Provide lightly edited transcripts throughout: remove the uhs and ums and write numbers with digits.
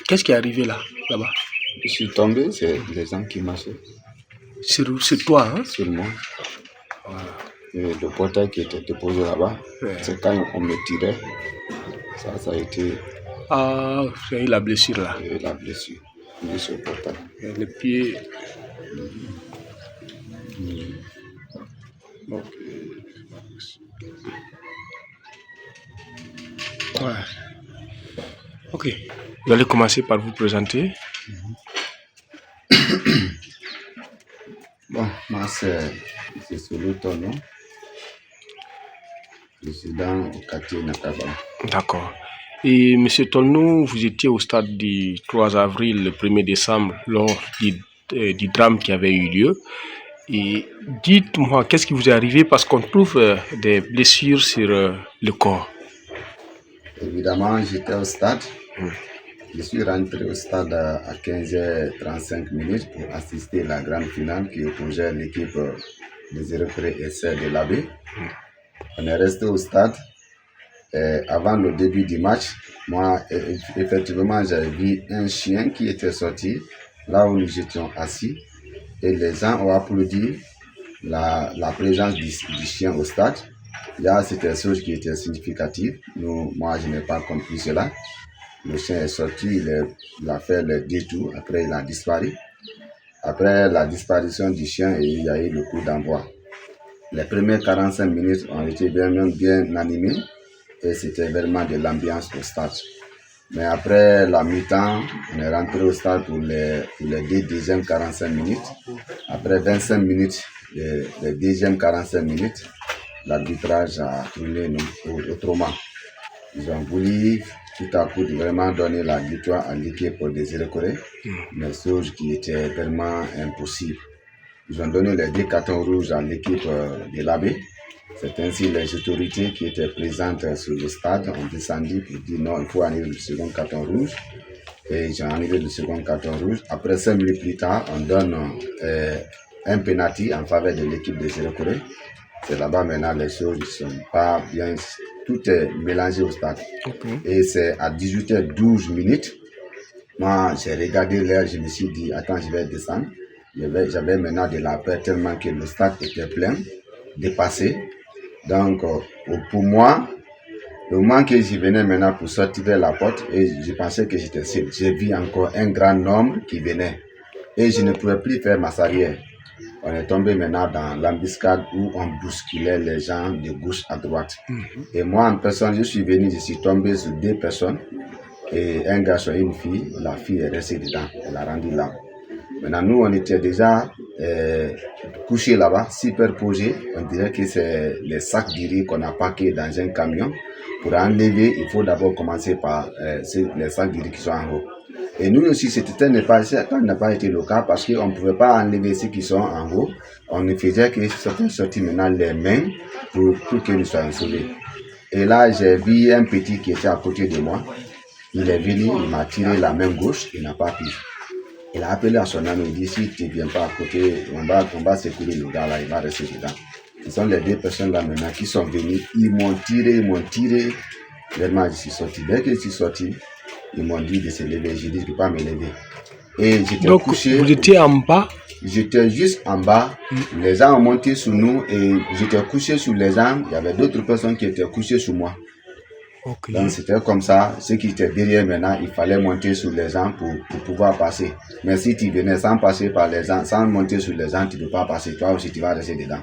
Qu'est-ce qui est arrivé là-bas? Je suis tombé, c'est les gens qui marchaient. Sur toi, hein? Sur moi. Et le portail qui était déposé là-bas, c'est quand on me tirait. Ça a été. Ah, j'ai eu la blessure là. La blessure au portail. Et le pied. Bon. Ouais. Ok. Vous allez commencer par vous présenter. Bon, moi c'est Solo Tono. Je suis dans le quartier Nakaba. D'accord. Et M. Tolno, vous étiez au stade du 3 avril, le 1er décembre, lors du drame qui avait eu lieu. Et dites-moi, qu'est-ce qui vous est arrivé parce qu'on trouve des blessures sur le corps? Évidemment, j'étais au stade. Je suis rentré au stade à 15h35 pour assister à la grande finale qui opposait l'équipe des Zéropré et celle de l'Abbé. On est resté au stade. Et avant le début du match, moi, effectivement, j'avais vu un chien qui était sorti là où nous étions assis. Et les gens ont applaudi la présence du chien au stade. Là, c'était une chose qui était significative. Moi, je n'ai pas compris cela. Le chien est sorti, il a fait le détour, après il a disparu. Après la disparition du chien, il y a eu le coup d'envoi. Les premières 45 minutes ont été bien animées et c'était vraiment de l'ambiance au stade. Mais après la mi-temps, on est rentré au stade pour les deux deuxièmes 45 minutes. Après 25 minutes, les deuxièmes 45 minutes, l'arbitrage a tourné autrement. Ils ont voulu tout à coup vraiment donner la victoire à l'équipe des Zéropré, mais chose qui était vraiment impossible. Ils ont donné les 2 cartons rouges à l'équipe de l'Abbé. C'est ainsi les autorités qui étaient présentes sur le stade ont descendu pour dire non, il faut annuler le second carton rouge. Et ils ont annulé le second carton rouge. Après 5 minutes plus tard, on donne un penalty en faveur de l'équipe des Zéropré. C'est là-bas maintenant les choses ne sont pas bien. Tout est mélangé au stade. Okay. Et c'est à 18h12 minutes. Moi, j'ai regardé l'heure, je me suis dit, attends, je vais descendre. J'avais maintenant de la peur tellement que le stade était plein, dépassé. Donc, pour moi, le moment que j'y venais maintenant pour sortir vers la porte, et je pensais que j'étais seul. J'ai vu encore un grand nombre qui venait. Et je ne pouvais plus faire ma arrière. On est tombé maintenant dans l'embuscade où on bousculait les gens de gauche à droite. Et moi, en personne, je suis tombé sur 2 personnes, et un garçon et une fille. La fille est restée dedans, elle a rendu là. Maintenant, nous, on était déjà couchés là-bas, superposés. On dirait que c'est les sacs de riz qu'on a paqués dans un camion. Pour enlever, il faut d'abord commencer par les sacs de riz qui sont en haut. Et nous aussi, ça n'a pas été le cas parce qu'on ne pouvait pas enlever ceux qui sont en haut. On ne faisait que certains sortir maintenant les mains pour que nous soyons sauvés. Et là, j'ai vu un petit qui était à côté de moi. Il est venu, il m'a tiré la main gauche, il n'a pas pu. Il a appelé à son ami, il dit si tu ne viens pas à côté, on va secourir le gars là, il va rester dedans. Ce sont les 2 personnes là maintenant qui sont venues, ils m'ont tiré. Vraiment, je suis sorti. Dès que je suis sorti, ils m'ont dit de se lever. J'ai dit, je ne peux pas me lever. Et j'étais donc, couché. Vous étiez en bas? J'étais juste en bas. Les gens ont monté sur nous et j'étais couché sur les gens. Il y avait d'autres personnes qui étaient couchées sur moi. Okay. Donc, c'était comme ça. Ceux qui étaient derrière maintenant, il fallait monter sur les gens pour pouvoir passer. Mais si tu venais sans passer par les gens, sans monter sur les gens, tu ne peux pas passer. Toi aussi, tu vas rester dedans.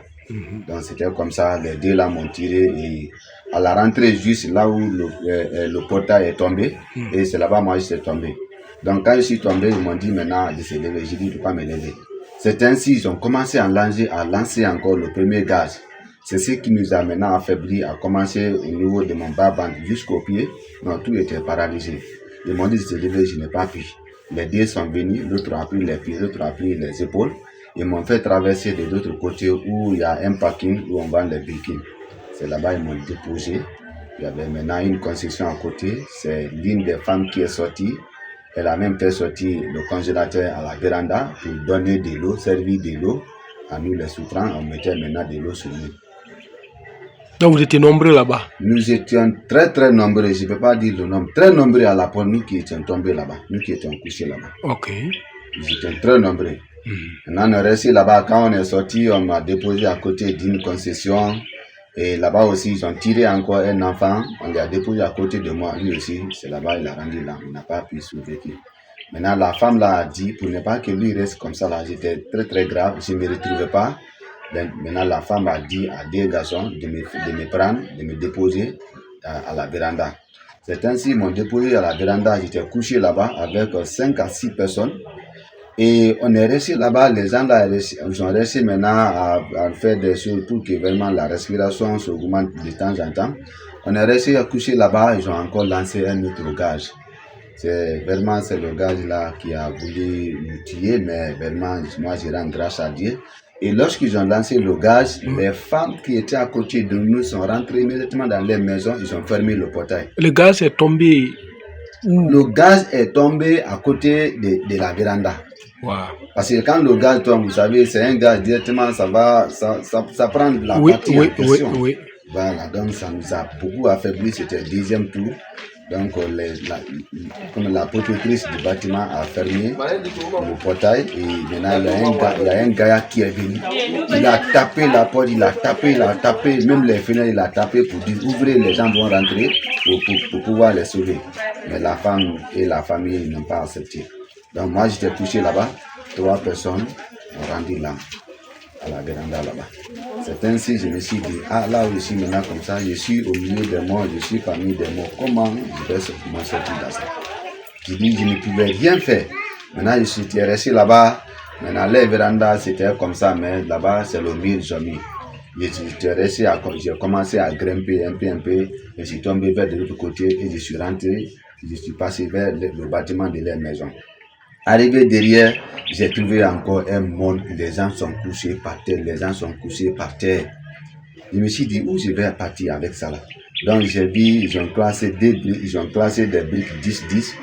Donc, c'était comme ça. Les 2 là m'ont tiré et à la rentrée, juste là où le portail est tombé, et c'est là-bas, moi, je suis tombé. Donc, quand je suis tombé, ils m'ont dit maintenant de se lever. J'ai dit, je ne peux pas me lever. C'est ainsi, ils ont commencé à lancer encore le premier gaz. C'est ce qui nous a maintenant affaibli, à commencer au niveau de mon bas-ventre jusqu'au pied. Non, tout était paralysé. Ils m'ont dit de se lever, je n'ai pas pu. Les 2 sont venus, l'autre a pris les pieds, l'autre a pris les épaules. Ils m'ont fait traverser de l'autre côté où il y a un parking où on vend les véhicules. C'est là-bas ils m'ont déposé. Il y avait maintenant une concession à côté. C'est l'une des femmes qui est sortie. Elle a même fait sortir le congélateur à la véranda pour donner de l'eau, servir de l'eau à nous les souffrants. On mettait maintenant de l'eau sur nous. Donc vous étiez nombreux là-bas? Nous étions très très nombreux, je ne peux pas dire le nombre, très nombreux à la porte, nous qui étions tombés là-bas, nous qui étions couchés là-bas. Ok. Nous étions très nombreux. Maintenant, on est resté là-bas. Quand on est sorti, on m'a déposé à côté d'une concession. Et là-bas aussi, ils ont tiré encore un enfant. On l'a déposé à côté de moi. Lui aussi, c'est là-bas, il a rendu là. On n'a pas pu survivre. Maintenant, la femme là a dit, pour ne pas que lui reste comme ça là, j'étais très très grave, je ne me retrouvais pas. Maintenant, la femme a dit à deux garçons de me prendre, de me déposer à la véranda. C'est ainsi, ils m'ont déposé à la véranda. J'étais couché là-bas avec 5 à 6 personnes. Et on est resté là-bas, les gens là, ils ont resté maintenant à faire des choses pour que vraiment la respiration s'augmente de temps en temps. On est resté couché là-bas, ils ont encore lancé un autre gaz. C'est vraiment le gaz là qui a voulu nous tuer, mais vraiment, moi je rends grâce à Dieu. Et lorsqu'ils ont lancé le gaz, les femmes qui étaient à côté de nous sont rentrées immédiatement dans leur maison, ils ont fermé le portail. Le gaz est tombé où? Le gaz est tombé à côté de la véranda. Wow. Parce que quand le gaz tombe, vous savez, c'est un gaz directement, ça prend la partie en pression. Oui. Voilà, donc ça nous a beaucoup affaibli, c'était le deuxième tour. Donc comme la protectrice du bâtiment a fermé le portail et maintenant il y a un gars qui est venu. Il a tapé la porte, il a tapé, même les fenêtres, il a tapé pour dire ouvrez, les gens vont rentrer pour pouvoir les sauver. Mais la femme et la famille n'ont pas accepté. Donc moi j'étais couché là-bas, 3 personnes ont rendu là, à la véranda là-bas. C'est ainsi que je me suis dit, ah là où je suis maintenant comme ça, je suis au milieu des morts, je suis parmi des morts, comment je vais m'en sortir de ça? Je dis, je ne pouvais rien faire. Maintenant je suis resté là-bas, maintenant les vérandas c'était comme ça, mais là-bas c'est le mur jamais. J'ai commencé à grimper un peu, je suis tombé vers de l'autre côté et je suis rentré, je suis passé vers le bâtiment de leur maison. Arrivé derrière, j'ai trouvé encore un monde, les gens sont couchés par terre, Je me suis dit, où je vais partir avec ça là? Donc j'ai vu, ils ont classé des briques 10-10.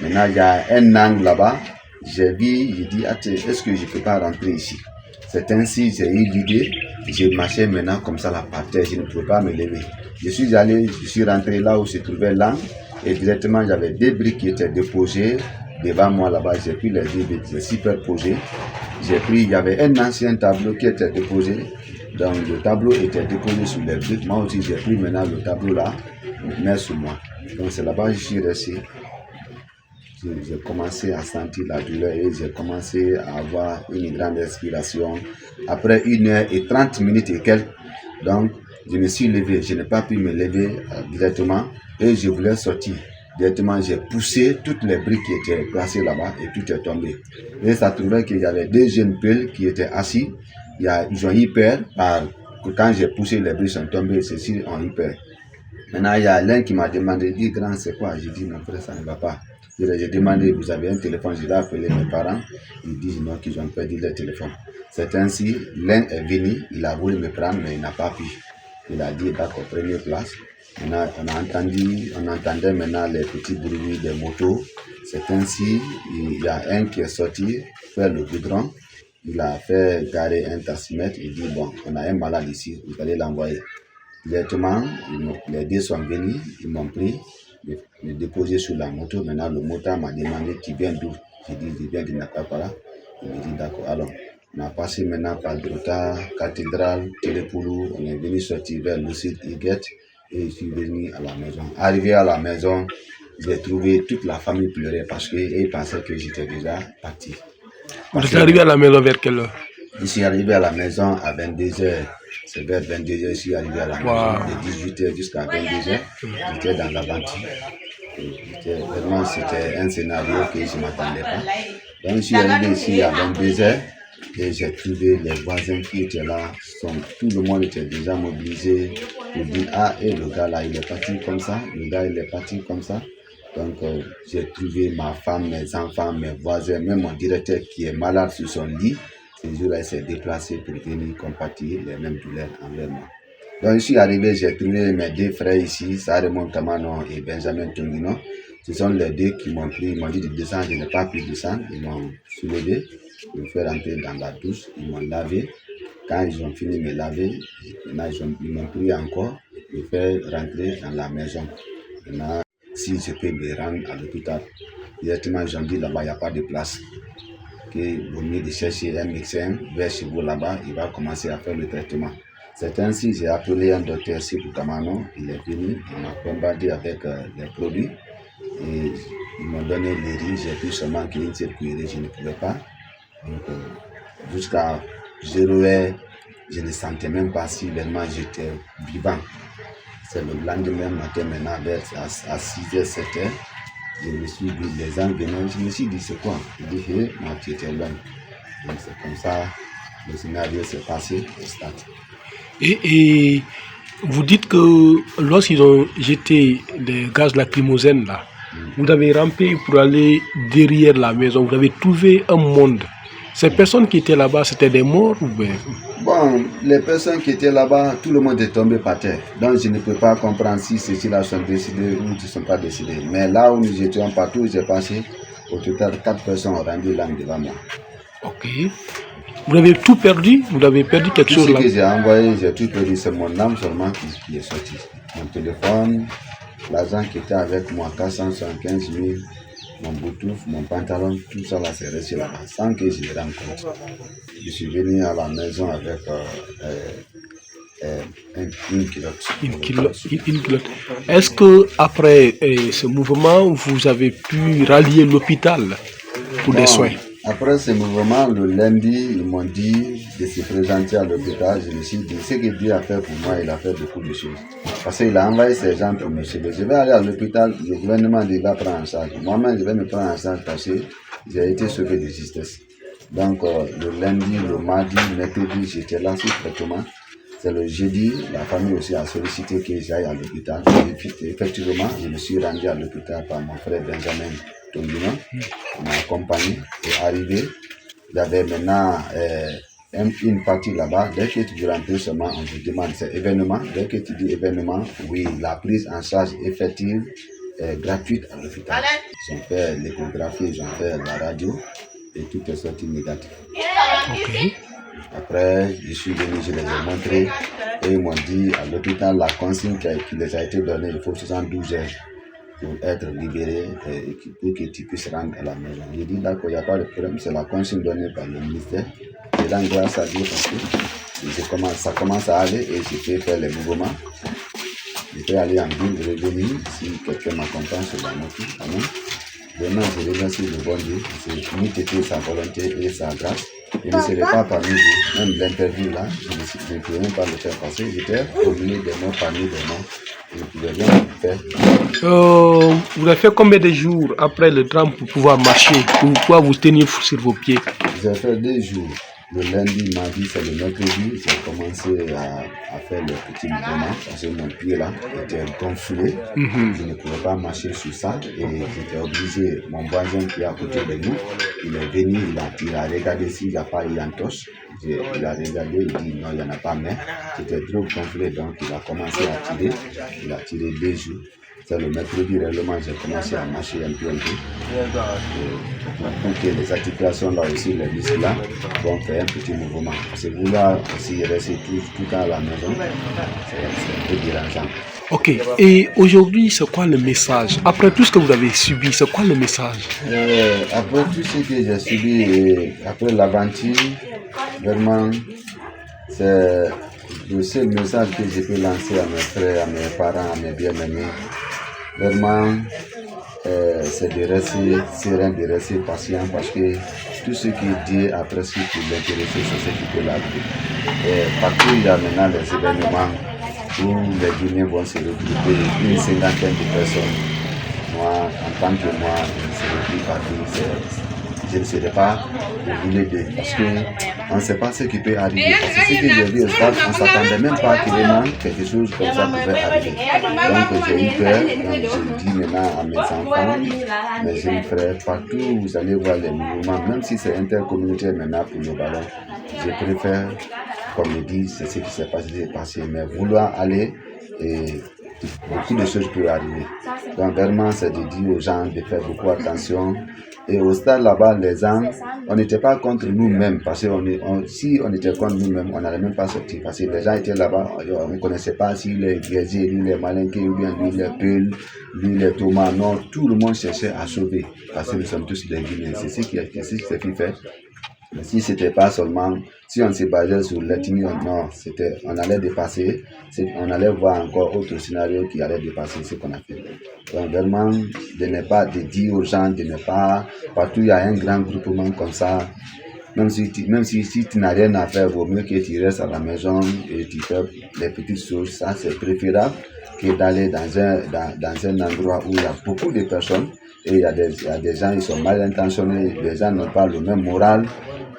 Maintenant, il y a un angle là-bas. J'ai vu, j'ai dit, attends, est-ce que je ne peux pas rentrer ici? C'est ainsi, j'ai eu l'idée, j'ai marché maintenant comme ça là par terre, je ne pouvais pas me lever. Je suis rentré là où se trouvait l'angle et directement, j'avais des briques qui étaient déposées. Devant moi là-bas, j'ai pris les deux briques, j'ai superposé. Il y avait un ancien tableau qui était déposé. Donc le tableau était déposé sur les briques. Moi aussi, j'ai pris maintenant le tableau là, mais sur moi. Donc c'est là-bas que je suis resté. J'ai commencé à sentir la douleur et j'ai commencé à avoir une grande respiration. Après 1h30 et quelques, donc je me suis levé. Je n'ai pas pu me lever directement et je voulais sortir. Directement, j'ai poussé toutes les briques qui étaient placées là-bas et tout est tombé. Et ça trouvait qu'il y avait deux jeunes pelles qui étaient assis. Ils ont eu peur quand j'ai poussé les briques sont tombées, ceux-ci ont eu peur. Maintenant, il y a l'un qui m'a demandé, dit grand, c'est quoi? J'ai dit, mon frère, ça ne va pas. J'ai demandé, vous avez un téléphone? Je l'ai appelé mes parents. Ils disent non, qu'ils ont perdu leur téléphone. C'est ainsi, l'un est venu, il a voulu me prendre, mais il n'a pas pu. Il a dit, d'accord, première place. Maintenant, on entendait maintenant les petits bruits des motos. C'est ainsi, il y a un qui est sorti faire le goudron. Il a fait garer un taximètre. Il dit, bon, on a un malade ici, vous allez l'envoyer. Directement, les deux sont venus, ils m'ont pris, me déposé sur la moto. Maintenant, le motard m'a demandé, tu viens d'où? J'ai dit, je viens de Nakapara. Il me dit, d'accord, alors. On a passé maintenant par Drota, Cathédrale, Télépoulou. On est venu sortir vers Lucide Higuette. Et je suis venu à la maison. Arrivé à la maison, j'ai trouvé toute la famille pleurer parce qu'ils pensaient que j'étais déjà parti. Vous êtes arrivé à la maison vers quelle heure? Je suis arrivé à la maison à 22h. C'est vers 22h, je suis arrivé à la maison. De 18h jusqu'à 22h, j'étais dans l'aventure. Vraiment, c'était un scénario que je ne m'attendais pas. Donc, je suis arrivé ici à 22h. Et j'ai trouvé les voisins qui étaient là, tout le monde était déjà mobilisé pour dire, ah, et le gars là, il est parti comme ça, Donc, j'ai trouvé ma femme, mes enfants, mes voisins, même mon directeur qui est malade sur son lit. Ce jour-là, il s'est déplacé pour venir compatir les mêmes douleurs envers moi. Donc, je suis arrivé, j'ai trouvé mes deux frères ici, Saremon Kamano et Benjamin Tungino. Ce sont les deux qui m'ont pris, ils m'ont dit de descendre, je n'ai pas pu descendre, ils m'ont soulevé. Ils m'ont fait rentrer dans la douche, ils m'ont lavé. Quand ils ont fini de me laver, ils m'ont pris encore. me faire rentrer dans la maison. Maintenant, si je peux me rendre à l'hôpital, directement, j'en dis là-bas, il n'y a pas de place. Que vaut mieux de chercher un médecin vers chez vous là-bas, il va commencer à faire le traitement. C'est ainsi que j'ai appelé un docteur Sipou Kamano, il est venu, il m'a bombardé avec les produits et ils m'ont donné les riz, j'ai pu seulement qu'une seule cuillerée, je ne pouvais pas. Donc, jusqu'à 0 heure, je ne sentais même pas si vraiment j'étais vivant. C'est le lendemain matin, maintenant, à 6h, 7h, je me suis dit, les gens venaient, je me suis dit, c'est quoi? Je dis, hé, moi, tu étais loin. Donc, c'est comme ça, le scénario s'est passé au stade. Et vous dites que lorsqu'ils ont jeté des gaz lacrymogènes là, vous avez rampé pour aller derrière la maison, vous avez trouvé un monde. Ces personnes qui étaient là-bas, c'était des morts ou bien? Bon, les personnes qui étaient là-bas, tout le monde est tombé par terre. Donc je ne peux pas comprendre si ceux-là sont décidés ou ils ne sont pas décidés. Mais là où nous étions partout, j'ai passé, au total 4 personnes ont rendu l'âme devant moi. Ok. Vous avez tout perdu? Vous avez perdu quelque chose là? Tout ce que j'ai envoyé, j'ai tout perdu. C'est mon âme seulement qui est sortie. Mon téléphone, l'argent qui était avec moi, 475 000, mon boutouf, mon pantalon, tout ça là, c'est resté là-bas, sans que je me rende compte. Je suis venu à la maison avec une culotte. Une culotte. Est-ce que après ce mouvement, vous avez pu rallier l'hôpital pour des soins? Après ce mouvement, le lundi, ils m'ont dit de se présenter à l'hôpital. Je me suis dit, ce que Dieu a fait pour moi, il a fait beaucoup de choses. Parce qu'il a envoyé ces gens pour me sauver. Je vais aller à l'hôpital, le gouvernement va prendre en charge. Moi-même, je vais me prendre en charge parce que j'ai été sauvé de justesse. Donc, le lundi, le mardi, le mercredi, j'étais là sur traitement. C'est le jeudi, la famille aussi a sollicité que j'aille à l'hôpital. Effectivement, je me suis rendu à l'hôpital par mon frère Benjamin Tombino. On m'a accompagné et arrivé. Il y avait maintenant une partie là-bas. Dès que tu veux rentrer seulement, on vous demande c'est événement. Dès que tu dis événement, oui, la prise en charge effective est gratuite à l'hôpital. Ils ont fait l'échographie, ils ont fait la radio et tout est sorti négatif. Okay. Après, je suis venu, je les ai montrés et ils m'ont dit à l'hôpital la consigne qui les a été donnée, il faut 72 heures pour être libéré et pour que tu puisses rendre à la maison. J'ai dit d'accord, il n'y a pas de problème, c'est la consigne donnée par le ministère. Je rends grâce à Dieu parce que ça commence à aller et je peux faire les mouvements. Je peux aller en ville, revenir si quelqu'un m'accompagne sur la moto. Vraiment, je remercie le bon Dieu, c'est nous était sa volonté et sa grâce. Je ne serais pas parmi vous, même l'interview là, je ne pouvais même pas le faire passer. J'étais au milieu des morts, parmi les morts, je ne pouvais rien faire. Vous avez fait combien de jours après le drame pour pouvoir marcher, pour pouvoir vous tenir sur vos pieds? J'ai fait 2 jours. Le lundi, mardi, c'est le mercredi, j'ai commencé à faire le petit mouvement parce que mon pied là était gonflé. Je ne pouvais pas marcher sur ça et j'étais obligé, mon voisin qui est à côté de nous, il est venu, il a regardé s'il n'y a pas une entorse. Il a regardé, il dit non, il n'y en a pas, mais j'étais trop gonflé donc il a commencé à tirer. Il a tiré 2 jours. C'est le mercredi, réellement, j'ai commencé à marcher un peu. Donc, les articulations là aussi, les muscles là, vont faire un petit mouvement. Parce que vous là, aussi rester tout le temps à la maison, c'est un peu dérangeant. Ok, et aujourd'hui, c'est quoi le message? Après tout ce que vous avez subi, c'est quoi le message? Après tout ce que j'ai subi, après l'aventure, vraiment, c'est le seul message que je peux lancer à mes frères, à mes parents, à mes bien-aimés. Vraiment, c'est de rester serein, de rester patient parce que tout ce qui est dit après ce qui l'intéresse, c'est ce qui peut l'arriver. Partout, il y a maintenant les événements où les Guinéens vont se regrouper, une 50aine de personnes. Moi, en tant que moi, je ne serai plus partout. Je ne serai pas voulu d'eux parce qu'on ne sait pas ce qui peut arriver. Parce que ce que j'ai vu au stade, on ne s'attendait même pas que vraiment quelque chose comme ça pouvait arriver. Donc j'ai eu peur, donc je dis maintenant à mes enfants, mes jeunes frères, partout où vous allez voir les mouvements, même si c'est intercommunautaire maintenant pour le ballon, je préfère, comme je dis, c'est ce qui s'est passé, mais vouloir aller et beaucoup de choses peuvent arriver. Donc vraiment, c'est de dire aux gens de faire beaucoup attention. Et au stade là-bas, les gens, on n'était pas contre nous-mêmes, parce que si on était contre nous-mêmes, on n'allait même pas sortir. Parce que les gens étaient là-bas, on ne connaissait pas si les Guézés, lui les Malinqués, ou bien lui les Peuls, lui les Thomas. Non, tout le monde cherchait à sauver, parce que nous sommes tous des Guinéens. C'est ce qui fait. Si c'était pas seulement, si on se basait sur l'ethnie, non, on allait dépasser, on allait voir encore autre scénario qui allait dépasser ce qu'on a fait. Donc vraiment, de dire aux gens, de ne pas, partout il y a un grand groupement comme ça, même si tu n'as rien à faire, vaut mieux que tu restes à la maison et tu fais les petites choses, ça c'est préférable que d'aller dans un endroit où il y a beaucoup de personnes et il y a des gens, ils sont mal intentionnés, les gens n'ont pas le même moral.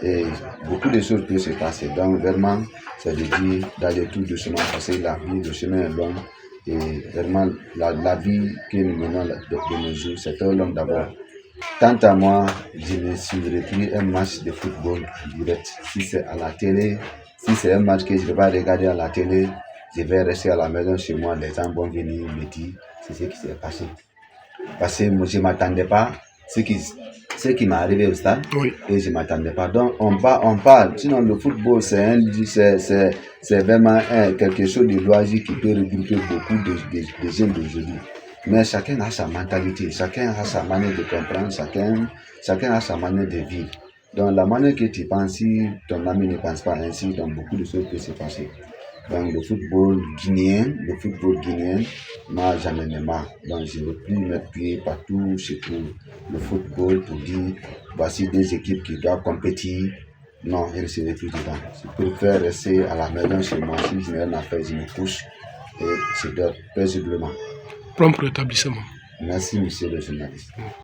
Et beaucoup de choses peuvent se passer. Donc vraiment, c'est de dire d'aller tout doucement, parce que la vie, le chemin est long. Et vraiment, la vie que nous menons de nos jours, c'est très long d'abord. Quant à moi, je ne suivrai plus un match de football en direct. Si c'est à la télé, si c'est un match que je ne vais pas regarder à la télé, je vais rester à la maison chez moi. Les gens vont venir me dire c'est ce qui s'est passé. Parce que moi, je ne m'attendais pas. Ce qui m'est arrivé au stade, oui. Et je ne m'attendais pas. Donc, on parle. Sinon, le football, c'est vraiment quelque chose de loisir qui peut regrouper beaucoup de jeunes d'aujourd'hui. Mais chacun a sa mentalité, chacun a sa manière de comprendre, chacun a sa manière de vivre. Donc, la manière que tu penses, si ton ami ne pense pas ainsi, donc beaucoup de choses peuvent se passer. Donc, le football guinéen, moi, j'en ai marre. Donc, je ne veux plus mettre pied partout, c'est pour le football, pour dire, voici des équipes qui doivent compétir. Non, je ne serai plus dedans. Je préfère rester à la maison chez moi. Si je n'ai rien à faire, je me couche et je dors paisiblement. Prompt rétablissement. Merci, monsieur le journaliste.